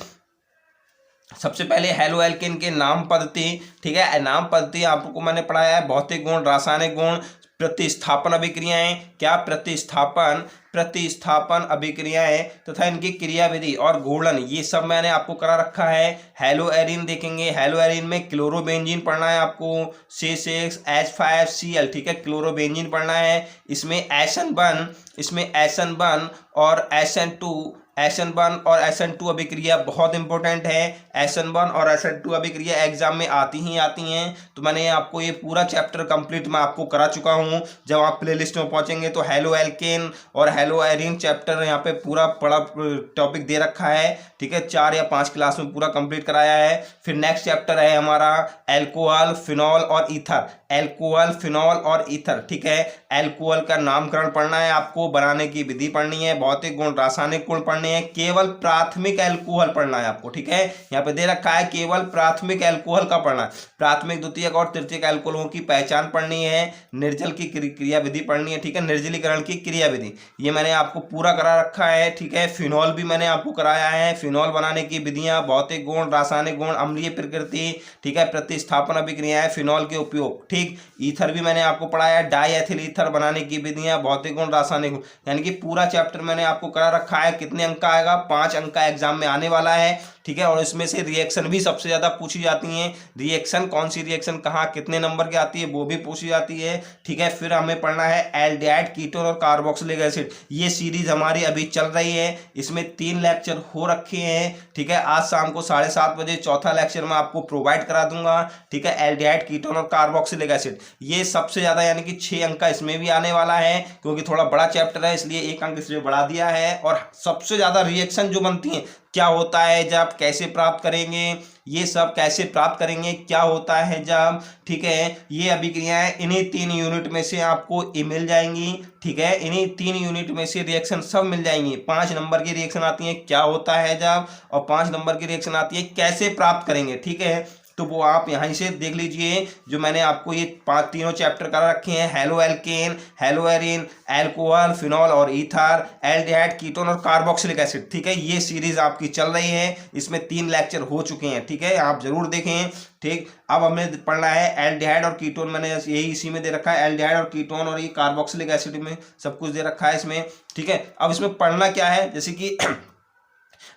सबसे पहले हेलोएल्केन के नाम पद्धति। ठीक है, नाम पद्धति आपको मैंने पढ़ाया है, भौतिक गुण, रासायनिक गुण, प्रतिस्थापन अभिक्रियाएं, क्या प्रतिस्थापन अभिक्रियाएं तथा इनकी क्रियाविधि और घूर्णन, ये सब मैंने आपको करा रखा है। हेलोएरिन देखेंगे, हेलोएरिन में क्लोरोबेंजीन पढ़ना है आपको, C6H5Cl। ठीक है, क्लोरोबेंजीन पढ़ना है। इसमें SN1 और SN2 अभिक्रिया बहुत इंपॉर्टेंट है। SN1 और SN2 अभिक्रिया एग्जाम में आती हैं, तो मैंने आपको ये पूरा चैप्टर कंप्लीट मैं आपको करा चुका हूँ। जब आप प्लेलिस्ट में पहुंचेंगे तो हेलोएल्केन और हेलोएरिन चैप्टर यहाँ पे पूरा बड़ा टॉपिक दे रखा है। ठीक है, 4 या 5 क्लास में पूरा कंप्लीट कराया है। फिर नेक्स्ट चैप्टर है हमारा एल्कोहल, फिनॉल और ईथर। ठीक है, एल्कोहल का नामकरण पढ़ना है आपको, बनाने की विधि पढ़नी है, भौतिक गुण, रासायनिक गुण पढ़ने हैं, केवल प्राथमिक एल्कोहल पढ़ना है आपको। ठीक है, यहाँ पे दे रखा है केवल प्राथमिक एल्कोहल का पढ़ना है, प्राथमिक, द्वितीयक और तृतीयक एल्कोहलों की पहचान पढ़नी है, निर्जल की क्रिया विधि पढ़नी है। ठीक है, निर्जलीकरण की क्रिया विधि ये मैंने आपको पूरा करा रखा है। ठीक है, फिनॉल भी मैंने आपको कराया है, फिनॉल बनाने की विधियां, भौतिक गुण, रासायनिक गुण, अम्लीय प्रकृति, ठीक है, प्रतिस्थापन अभिक्रियाएं, फिनॉल के उपयोग। ठीक, ईथर भी मैंने आपको पढ़ाया, डाईएथिल ईथर बनाने की विधियां, भौतिक गुण, रासायनिक गुण, यानी कि पूरा चैप्टर मैंने आपको करा रखा है। कितने अंक का आएगा, 5 अंक का एग्जाम में आने वाला है। ठीक है, और इसमें से रिएक्शन भी सबसे ज्यादा पूछी जाती हैं, रिएक्शन कौन सी रिएक्शन कहाँ कितने नंबर की आती है वो भी पूछी जाती है। ठीक है, फिर हमें पढ़ना है एल्डिहाइड, कीटोन और कार्बोक्सिलिक एसिड, ये सीरीज हमारी अभी चल रही है, इसमें 3 लेक्चर हो रखे हैं। ठीक है, आज शाम को 7:30 बजे चौथा लेक्चर मैं आपको प्रोवाइड करा दूंगा। ठीक है, एल्डिहाइड, कीटोन और कार्बोक्सिलिक एसिड, ये सबसे ज्यादा यानी कि 6 अंक का इसमें भी आने वाला है, क्योंकि थोड़ा बड़ा चैप्टर है इसलिए 1 अंक इसमें बढ़ा दिया है। और सबसे ज़्यादा रिएक्शन जो बनती हैं, क्या होता है जब, कैसे प्राप्त करेंगे, ये सब कैसे प्राप्त करेंगे, क्या होता है जब, ठीक है, ये अभिक्रियाएं इन्हीं 3 यूनिट में से आपको मिल जाएंगी, ठीक है, इन्हीं 3 यूनिट में से रिएक्शन सब मिल जाएंगी। 5 नंबर की रिएक्शन आती है क्या होता है जब, और 5 नंबर की रिएक्शन आती है कैसे प्राप्त करेंगे, ठीक है। तो वो आप यहीं से देख लीजिए, जो मैंने आपको ये 5 तीनों चैप्टर कर रखे हैं, halo alkane, hello Erin, alcohol, phenol और ईथर, एल्डिहाइड, कीटोन और कार्बोक्सिलिक एसिड, ठीक है, ये सीरीज आपकी चल रही है, इसमें 3 लेक्चर हो चुके हैं, ठीक है, आप जरूर देखें, ठीक। अब हमें पढ़ना है एल्डिहाइड और कीटोन, मैंने यही इसी में दे रखा है, एल्डिहाइड और कीटोन, और ये कार्बोक्सिलिक एसिड में सब कुछ दे रखा है इसमें, ठीक है। अब इसमें पढ़ना क्या है, जैसे कि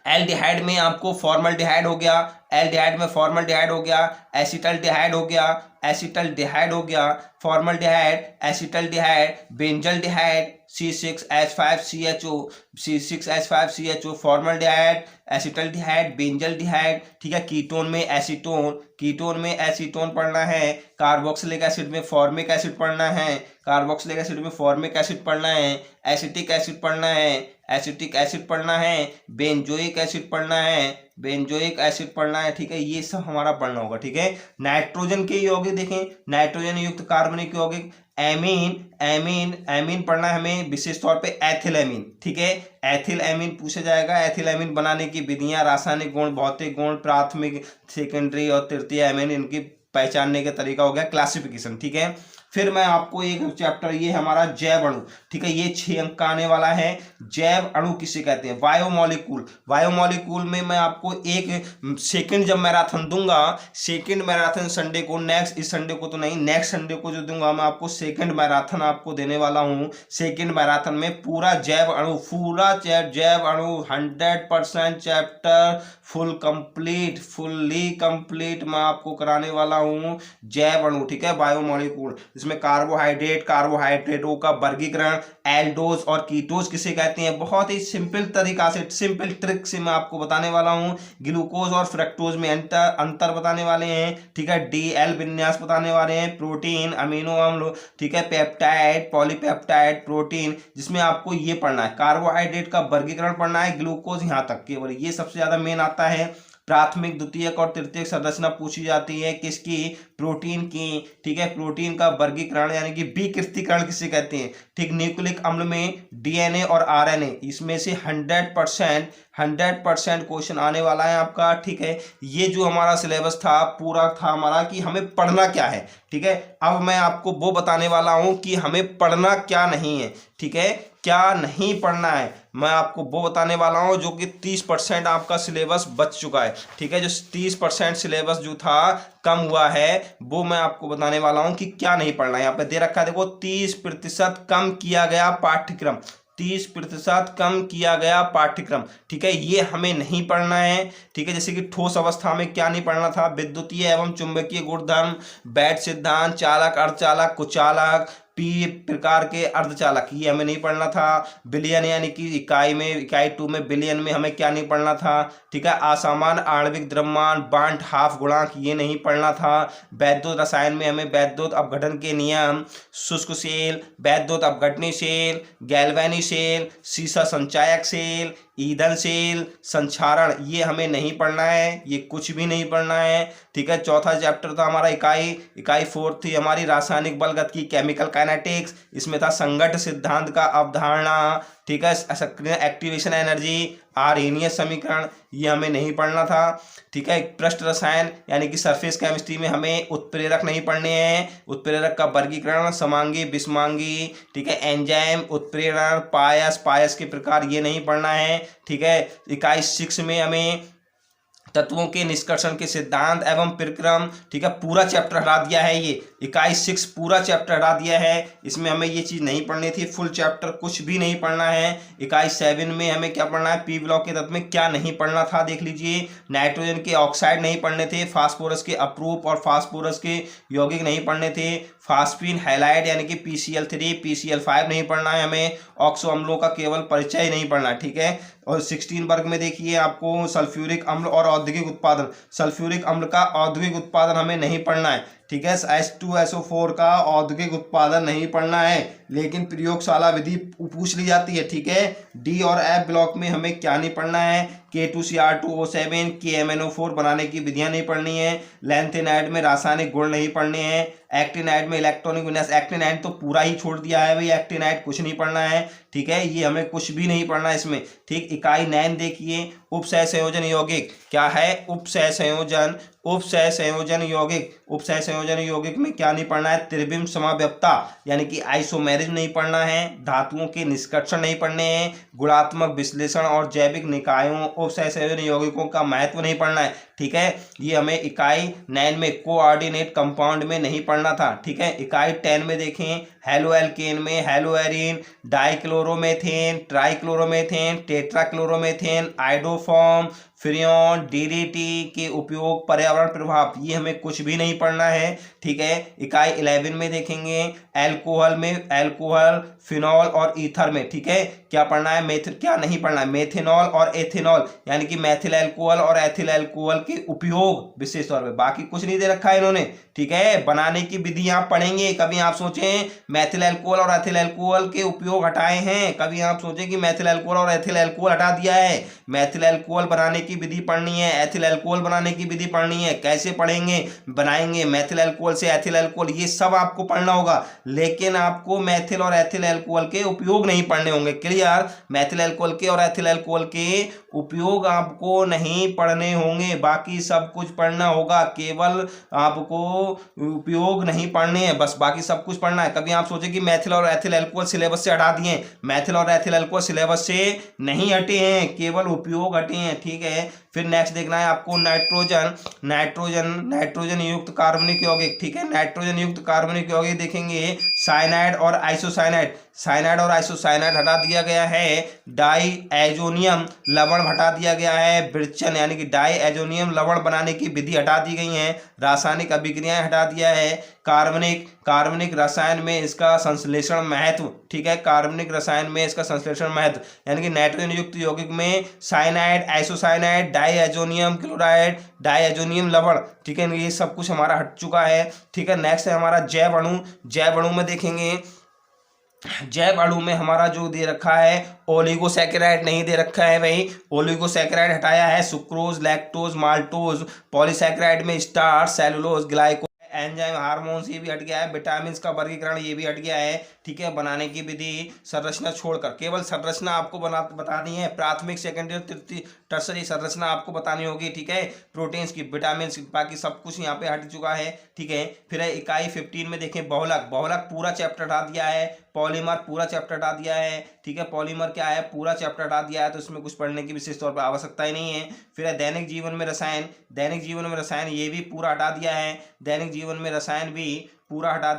एल्डिहाइड में आपको फॉर्मल्डिहाइड हो गया, एल्डिहाइड में फॉर्मल्डिहाइड हो गया, एसिटल्डिहाइड हो गया, एसिटल्डिहाइड हो गया, formaldehyde, acetaldehyde, benzaldehyde, C6H5CHO, C6H5CHO, formaldehyde, acetaldehyde, benzaldehyde, ठीक है। कीटोन में एसीटोन, कीटोन में एसीटोन पढ़ना है, कार्बोक्सिलिक एसिड में फॉर्मिक एसिड पढ़ना है, कार्बोक्सिलिक एसिड में फॉर्मिक एसिड पढ़ना है, एसिटिक एसिड पढ़ना है, एसिटिक एसिड पढ़ना है, बेंजोइक एसिड पढ़ना है, बेंजोइक एसिड पढ़ना है, ठीक है, ये सब हमारा पढ़ना होगा, ठीक है। नाइट्रोजन के यौगिक देखें, नाइट्रोजन युक्त कार्बनिक यौगिक, एमीन, एमीन, एमीन पढ़ना है हमें, विशेष तौर पे एथिल एमीन, ठीक है, एथिल एमीन पूछा जाएगा। एथिल एमीन बनाने की विधियां, रासायनिक गुण, भौतिक गुण, प्राथमिक, सेकेंडरी और तृतीय एमीन, इनकी पहचानने का तरीका हो गया क्लासिफिकेशन, ठीक है। फिर मैं आपको एक चैप्टर, ये हमारा जैव अणु, ठीक है, ये 6 अंक का आने वाला है। जैव अणु किसे कहते हैं, बायोमोलिक्यूल। बायोमोलिक्यूल में मैं आपको एक सेकंड जब मैराथन दूंगा, सेकंड मैराथन संडे को, नेक्स्ट इस संडे को तो नहीं, नेक्स्ट संडे को जो दूंगा मैं आपको सेकंड मैराथन आपको देने वाला हूं। सेकंड मैराथन में पूरा जैव अणु, पूरा जैव अणु 100% chapter full complete, fully complete मैं आपको कराने वाला हूं जैव अणु, ठीक है, बायोमोलिक्यूल। इसमें कार्बोहाइड्रेट, कार्बोहाइड्रेटों का वर्गीकरण, एल्डोज और कीटोज किसे कहते हैं, बहुत ही सिंपल तरीका से, सिंपल ट्रिक से मैं आपको बताने वाला हूं। ग्लूकोज और फ्रक्टोज में अंतर बताने वाले हैं, ठीक है, डीएल विन्यास बताने वाले हैं, प्रोटीन, अमीनो अम्ल, ठीक है, पेप्टाइड, पॉलीपेप्टाइड, प्रोटीन, जिसमें आपको ये पढ़ना है, कार्बोहाइड्रेट का वर्गीकरण पढ़ना है, ग्लूकोज यहाँ तक केवल, ये सबसे ज्यादा मेन आता है। प्राथमिक, द्वितीयक और तृतीयक संरचना पूछी जाती है किसकी, प्रोटीन की, ठीक है, प्रोटीन का वर्गीकरण यानी कि विकृतीकरण किसे कहते हैं, ठीक। न्यूक्लिक अम्ल में डीएनए और आरएनए, इसमें से 100% क्वेश्चन आने वाला है आपका, ठीक है। ये जो हमारा सिलेबस था पूरा था हमारा कि हमें पढ़ना क्या है, ठीक है। अब मैं आपको वो बताने वाला हूं कि हमें पढ़ना क्या नहीं है, ठीक है, क्या नहीं पढ़ना है, मैं आपको वो बताने वाला हूं जो कि 30% आपका सिलेबस बच चुका है, ठीक है। जो 30% सिलेबस जो था कम हुआ है, वो मैं आपको बताने वाला हूं कि क्या नहीं पढ़ना है। यहाँ पे दे रखा है, देखो, 30% कम किया गया पाठ्यक्रम, 30% कम किया गया पाठ्यक्रम, ठीक है, ये हमें नहीं पढ़ना है, ठीक है। जैसे कि ठोस अवस्था में क्या नहीं पढ़ना था, विद्युतीय एवं चुंबकीय गुणधर्म, बैट सिद्धांत, चालक, अर्धचालक, कुचालक, पी प्रकार के अर्धचालक, ये हमें नहीं पढ़ना था। बिलियन यानी कि इकाई में, इकाई 2 में बिलियन में हमें क्या नहीं पढ़ना था, ठीक है। असामान्य आणविक द्रव्यमान, बांट हाफ गुणांक, ये नहीं पढ़ना था। वैद्युत रसायन में हमें वैद्युत अपघटन के नियम, शुष्क सेल, वैद्युत अपघटनी सेल, गैल्वेनी सेल, सीसा संचायक सेल, ईंधन सेल, संक्षारण, ये हमें नहीं पढ़ना है, ये कुछ भी नहीं पढ़ना है, ठीक है। चौथा चैप्टर था हमारा इकाई 4 थी हमारी रासायनिक बलगतिकी, केमिकल काइनेटिक्स, इसमें था संघट्ट सिद्धांत का अवधारणा, ठीक है, सक्रिय एक्टिवेशन एनर्जी, आर्हेनियस समीकरण, ये हमें नहीं पढ़ना था, ठीक है। पृष्ठ रसायन यानी कि सरफेस केमिस्ट्री में हमें उत्प्रेरक नहीं पढ़ने हैं, उत्प्रेरक का वर्गीकरण, समांगी, विषमांगी, ठीक है, एंजाइम, उत्प्रेरण, पायस के प्रकार, ये नहीं पढ़ना है, ठीक है। इकाई 6 में हमें तत्वों के निष्कर्षण के सिद्धांत एवं प्रक्रम, ठीक है, पूरा चैप्टर हटा दिया है, ये इकाई 6 पूरा चैप्टर हटा दिया है, इसमें हमें ये चीज नहीं पढ़नी थी, फुल चैप्टर कुछ भी नहीं पढ़ना है। इकाई 7 में हमें क्या पढ़ना है, पी ब्लॉक के तत्व में क्या नहीं पढ़ना था, देख लीजिए, नाइट्रोजन के ऑक्साइड नहीं पढ़ने थे, फास्फोरस के अपरूप और फास्फोरस के यौगिक नहीं पढ़ने थे, फास्फिन हैलाइड यानी कि PCl3 PCl5 नहीं पढ़ना है हमें, ऑक्सो अम्लों का केवल परिचय नहीं पढ़ना, ठीक है। और 16 वर्ग में देखिए आपको सल्फ्यूरिक अम्ल और औद्योगिक उत्पादन, सल्फ्यूरिक अम्ल का औद्योगिक उत्पादन हमें नहीं पढ़ना है, ठीक है। H2SO4 का औद्योगिक उत्पादन नहीं पढ़ना है, लेकिन प्रयोगशाला विधि पूछ ली जाती है, ठीक है। डी और एफ ब्लॉक में हमें क्या नहीं पढ़ना है, K2Cr2O7 KMnO4 बनाने की विधियां नहीं पढ़नी है। लैंथेनाइड में रासायनिक गुण नहीं पढ़ने हैं। एक्टिनाइड में इलेक्ट्रॉनिक विन्यास, एक्टिनाइड तो पूरा ही छोड़ दिया है भाई, एक्टिनाइड कुछ नहीं पढ़ना है, ठीक है। ये हमें कुछ भी नहीं पढ़ना है इसमें, ठीक। इकाई 9 देखिए, उपसह संयोजन यौगिक क्या है, उपसह संयोजन यौगिक। उपसह संयोजन यौगिक में क्या नहीं पढ़ना है, त्रिविम समाव्यपता यानी कि आइसोमेरिज्म नहीं पढ़ना है, धातुओं के निष्कर्षण नहीं पढ़ने हैं, गुणात्मक विश्लेषण और जैविक निकायों उपसह संयोजन यौगिकों का महत्व नहीं पढ़ना है, ठीक है। ये हमें इकाई 9 में कोऑर्डिनेट कंपाउंड में नहीं पढ़ना था, ठीक है। इकाई 10 में देखें, हेलो एल्केन में haloarene, dichloromethane, trichloromethane, tetrachloromethane, iodoform, freon, DDT के उपयोग, पर्यावरण प्रभाव, ये हमें कुछ भी नहीं पढ़ना है, ठीक है। इकाई 11 में देखेंगे, अल्कोहल, फिनॉल और ईथर में, ठीक है, क्या पढ़ना है, क्या नहीं पढ़ना है, मेथेनॉल और एथेनॉल यानी कि मैथिल अल्कोहल और एथिल अल्कोहल के उपयोग विशेष तौर पे, बाकी कुछ नहीं दे रखा है इन्होंने, ठीक है। बनाने की विधि आप पढ़ेंगे, कभी आप सोचें मैथिल अल्कोहल और एथिल अल्कोहल के उपयोग हटाए हैं, कभी आप सोचें कि मैथिल अल्कोहल और एथिल अल्कोहल हटा दिया है। मैथिल अल्कोहल बनाने की विधि पढ़नी है, एथिल अल्कोहल बनाने की विधि पढ़नी है, कैसे पढ़ेंगे, बनाएंगे मैथिल अल्कोहल से एथिल अल्कोहल, ये सब आपको पढ़ना होगा, लेकिन आपको मैथिल और एथिल अल्कोहल के उपयोग नहीं पढ़ने होंगे, क्लियर। मैथिल अल्कोहल के और एथिल अल्कोहल के उपयोग आपको नहीं पढ़ने होंगे, बाकी सब कुछ पढ़ना होगा, केवल आपको उपयोग नहीं पढ़ने हैं बस, बाकी सब कुछ पढ़ना है। कभी आप सोचे कि मैथिल और एथिल अल्कोहल सिलेबस से हटा दिए, मैथिल और एथिल अल्कोहल सिलेबस से नहीं हटे हैं, केवल उपयोग हटे हैं, ठीक है। फिर नेक्स्ट देखना है आपको नाइट्रोजन युक्त कार्बनिक यौगिक, ठीक है। नाइट्रोजन युक्त कार्बनिक यौगिक देखेंगे, साइनाइड और आइसोसाइनाइड, साइनाइड और आइसोसाइनाइड हटा दिया गया है, डाईएजोनियम लवण हटा दिया गया है, बिरचन यानी कि डाईएजोनियम लवण बनाने की विधि हटा दी गई है, रासायनिक अभिक्रियाएं हटा दिया है, कार्बनिक रसायन में इसका संश्लेषण महत्व, ठीक है, कार्बनिक रसायन में इसका संश्लेषण महत्व यानी कि नाइट्रोजन युक्त यौगिक में cyanide, isocyanide, diazonium chloride, diazonium लवण, ठीक है, ये सब कुछ हमारा हट चुका है, ठीक है। नेक्स्ट है हमारा जैव अणु। जैव अणु में देखेंगे, जैव अणु में हमारा जो दे रखा है, ओलिगोसैकेराइड नहीं दे रखा है भाई, ओलिगोसैकेराइड हटाया है, सुक्रोज, लैक्टोज, माल्टोज, पॉलीसैकेराइड में starch, cellulose, glyco, enzyme, hormones, ये भी हट गया है, विटामिन का वर्गीकरण ये भी हट गया है, ठीक है। बनाने की विधि, संरचना छोड़कर केवल संरचना आपको बतानी है, प्राथमिक, सेकेंडरी, तृतीय, टर्सरी संरचना आपको बतानी होगी, ठीक है। प्रोटीन्स की, विटामिन की, बाकी सब कुछ यहाँ पे हट चुका है, ठीक है। फिर इकाई 15 में देखें, बहुलक पूरा चैप्टर हटा दिया है, पॉलीमर पूरा चैप्टर हटा दिया है, ठीक है। पॉलीमर क्या है, पूरा चैप्टर हटा दिया है, तो इसमें कुछ पढ़ने की विशेष तौर पर आवश्यकता ही नहीं है। फिर है दैनिक जीवन में रसायन, ये भी पूरा हटा दिया है, दैनिक जीवन में रसायन भी पूरा हटा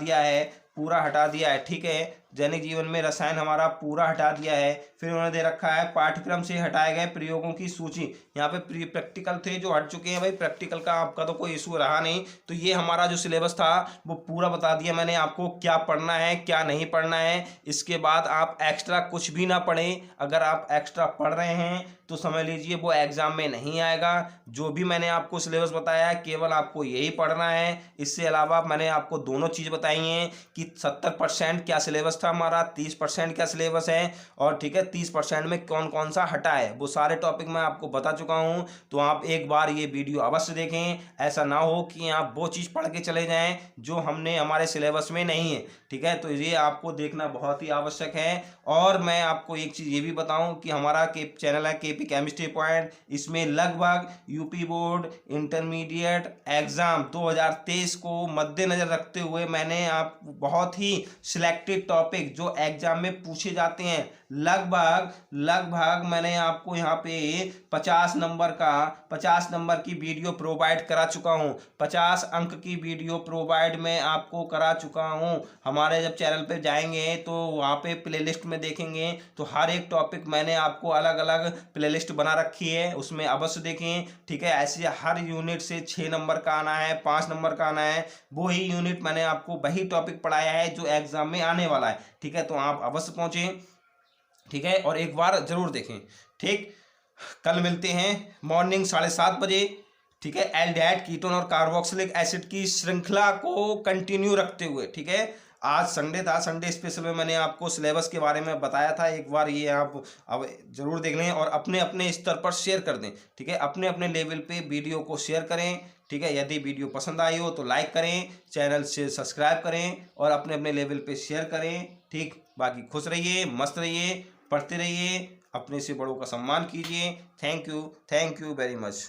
दिया है, ठीक है। दैनिक जीवन में रसायन हमारा पूरा हटा दिया है। फिर उन्होंने दे रखा है पाठ्यक्रम से हटाए गए प्रयोगों की सूची, यहाँ पे प्रैक्टिकल थे जो हट चुके हैं भाई, प्रैक्टिकल का आपका तो कोई इशू रहा नहीं, तो ये हमारा जो सिलेबस था वो पूरा बता दिया मैंने आपको, क्या पढ़ना है क्या नहीं पढ़ना है। इसके बाद आप एक्स्ट्रा कुछ भी ना पढ़ें, अगर आप एक्स्ट्रा पढ़ रहे हैं तो समझ लीजिए वो एग्जाम में नहीं आएगा। जो भी मैंने आपको सिलेबस बताया केवल आपको यही पढ़ना है, इससे अलावा मैंने आपको दोनों चीज़ बताई हैं कि 70% क्या सिलेबस था हमारा, 30% क्या सिलेबस है, और ठीक है 30% में कौन कौन सा हटा है, वो सारे टॉपिक मैं आपको बता चुका हूं। तो आप एक बार ये वीडियो अवश्य देखें, ऐसा ना हो कि आप वो चीज़ पढ़ के चले जाएं जो हमने हमारे सिलेबस में नहीं है, ठीक है। तो ये आपको देखना बहुत ही आवश्यक है। और मैं आपको एक चीज़ ये भी बताऊं कि हमारा चैनल है केपी केमिस्ट्री पॉइंट, इसमें लगभग यूपी बोर्ड इंटरमीडिएट एग्ज़ाम 2023 को मद्देनज़र रखते हुए मैंने आप बहुत ही सिलेक्टेड टॉपिक जो एग्जाम में पूछे जाते हैं, लगभग मैंने आपको यहाँ पे 50 नंबर की वीडियो प्रोवाइड करा चुका हूँ, 50 अंक की वीडियो प्रोवाइड मैं आपको करा चुका हूँ। हमारे जब चैनल पे जाएंगे तो वहाँ पे प्लेलिस्ट में देखेंगे तो हर एक टॉपिक मैंने आपको अलग अलग प्लेलिस्ट बना रखी है, उसमें अवश्य देखें, ठीक है। ऐसे हर यूनिट से 6 नंबर का आना है, 5 नंबर का आना है, वो ही यूनिट मैंने आपको वही टॉपिक पढ़ाया है जो एग्जाम में आने वाला है, ठीक है। तो आप अवश्य पहुँचें, ठीक है, और एक बार जरूर देखें, ठीक। कल मिलते हैं मॉर्निंग 7:30 बजे, ठीक है, एल्डिहाइड, कीटोन और कार्बोक्सिलिक एसिड की श्रृंखला को कंटिन्यू रखते हुए। ठीक है, आज संडे था, संडे स्पेशल में मैंने आपको सिलेबस के बारे में बताया था, एक बार ये आप अब जरूर देख लें और अपने अपने स्तर पर शेयर कर दें। ठीक है, अपने अपने लेवल पे वीडियो को शेयर करें। ठीक है, यदि वीडियो पसंद आई हो तो लाइक करें, चैनल से सब्सक्राइब करें और अपने अपने लेवल पे शेयर करें। ठीक, बाकी खुश रहिए, मस्त रहिए, पढ़ते रहिए, अपने से बड़ों का सम्मान कीजिए। Thank you very much.